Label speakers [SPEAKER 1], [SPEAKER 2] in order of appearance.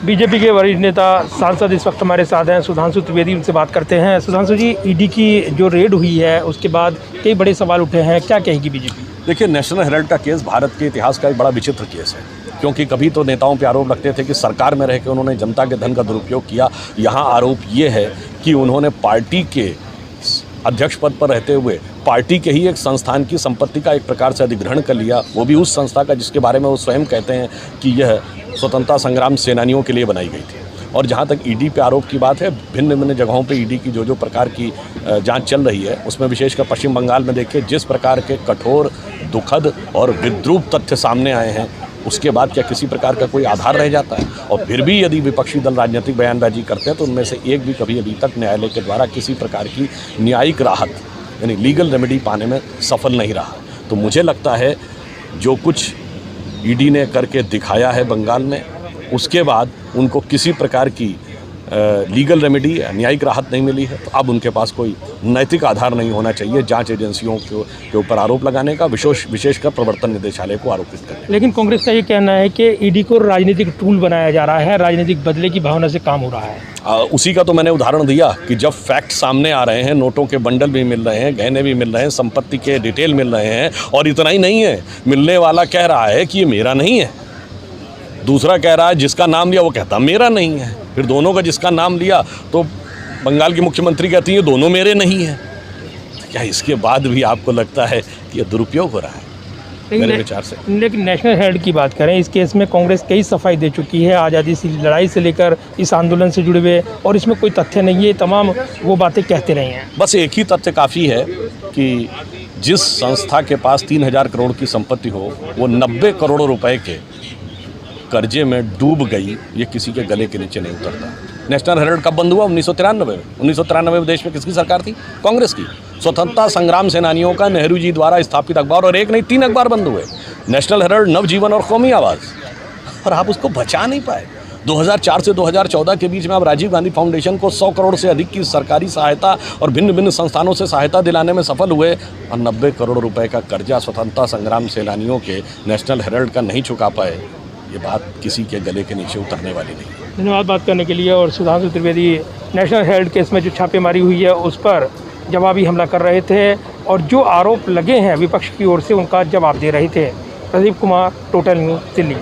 [SPEAKER 1] BJP के वरिष्ठ नेता सांसद इस वक्त हमारे साथ हैं, सुधांशु त्रिवेदी, उनसे बात करते हैं। सुधांशु जी, ईडी की जो रेड हुई है उसके बाद कई बड़े सवाल उठे हैं, क्या कहेगी बीजेपी?
[SPEAKER 2] देखिए, नेशनल हेराल्ड का केस भारत के इतिहास का एक बड़ा विचित्र केस है, क्योंकि कभी तो नेताओं पे आरोप लगते थे कि सरकार में रह के उन्होंने जनता के धन का दुरुपयोग किया। यहाँ आरोप ये है कि उन्होंने पार्टी के अध्यक्ष पद पर रहते हुए पार्टी के ही एक संस्थान की संपत्ति का एक प्रकार से अधिग्रहण कर लिया, वो भी उस संस्था का जिसके बारे में वो स्वयं कहते हैं कि यह स्वतंत्रता संग्राम सेनानियों के लिए बनाई गई थी। और जहाँ तक ईडी पे आरोप की बात है, भिन्न भिन्न जगहों पे ईडी की जो प्रकार की जांच चल रही है, उसमें विशेषकर पश्चिम बंगाल में देखिए जिस प्रकार के कठोर, दुखद और विद्रूप तथ्य सामने आए हैं, उसके बाद क्या किसी प्रकार का कोई आधार रह जाता है? और फिर भी यदि विपक्षी दल राजनीतिक बयानबाजी करते हैं तो उनमें से एक भी कभी अभी तक न्यायालय के द्वारा किसी प्रकार की न्यायिक राहत यानी लीगल रेमेडी पाने में सफल नहीं रहा। तो मुझे लगता है जो कुछ ईडी ने करके दिखाया है बंगाल में, उसके बाद उनको किसी प्रकार की लीगल रेमेडी न्यायिक राहत नहीं मिली है, तो अब उनके पास कोई नैतिक आधार नहीं होना चाहिए जांच एजेंसियों के ऊपर आरोप लगाने का, विशेषकर प्रवर्तन निदेशालय को आरोपित करने का।
[SPEAKER 1] लेकिन कांग्रेस का ये कहना है कि ईडी को राजनीतिक टूल बनाया जा रहा है, राजनीतिक बदले की भावना से काम हो रहा है।
[SPEAKER 2] उसी का तो मैंने उदाहरण दिया कि जब फैक्ट सामने आ रहे हैं, नोटों के बंडल भी मिल रहे हैं, गहने भी मिल रहे हैं, संपत्ति के डिटेल मिल रहे हैं, और इतना ही नहीं है, मिलने वाला कह रहा है कि ये मेरा नहीं है, दूसरा कह रहा है जिसका नाम लिया वो कहता मेरा नहीं है, फिर दोनों का जिसका नाम लिया तो बंगाल की मुख्यमंत्री कहती है दोनों मेरे नहीं है। तो क्या इसके बाद भी आपको लगता है कि ये दुरुपयोग हो रहा है? मेरे विचार से।
[SPEAKER 1] लेकिन नेशनल हेराल्ड की बात करें, इस केस में कांग्रेस कई सफाई दे चुकी है, आज़ादी से लड़ाई से लेकर इस आंदोलन से जुड़े हुए, और इसमें कोई तथ्य नहीं है, तमाम वो बातें कहते रहे हैं।
[SPEAKER 2] बस एक ही तथ्य काफ़ी है कि जिस संस्था के पास 3000 करोड़ की संपत्ति हो, वो 90 करोड़ रुपए के कर्जे में डूब गई, ये किसी के गले के नीचे नहीं उतरता। नेशनल हेराल्ड कब बंद हुआ? 1993 में। 1993 में देश में किसकी सरकार थी? कांग्रेस की। स्वतंत्रता संग्राम सेनानियों का नेहरू जी द्वारा स्थापित अखबार, और एक नहीं 3 अखबार बंद हुए, नेशनल हेराल्ड, नवजीवन और कौमी आवाज़, और आप उसको बचा नहीं पाए। 2004 से 2014 के बीच में आप राजीव गांधी फाउंडेशन को 100 करोड़ से अधिक की सरकारी सहायता और भिन्न भिन्न संस्थानों से सहायता दिलाने में सफल हुए, और 90 करोड़ रुपए का कर्जा स्वतंत्रता संग्राम सेनानियों के नेशनल हेराल्ड का नहीं चुका पाए। ये बात किसी के गले के नीचे उतरने वाली नहीं।
[SPEAKER 1] धन्यवाद बात करने के लिए। और Sudhanshu Trivedi national Herald case में जो छापेमारी हुई है उस पर जवाबी हमला कर रहे थे, और जो आरोप लगे हैं विपक्ष की ओर से उनका जवाब दे रहे थे। Pradeep Kumar, total news, Delhi.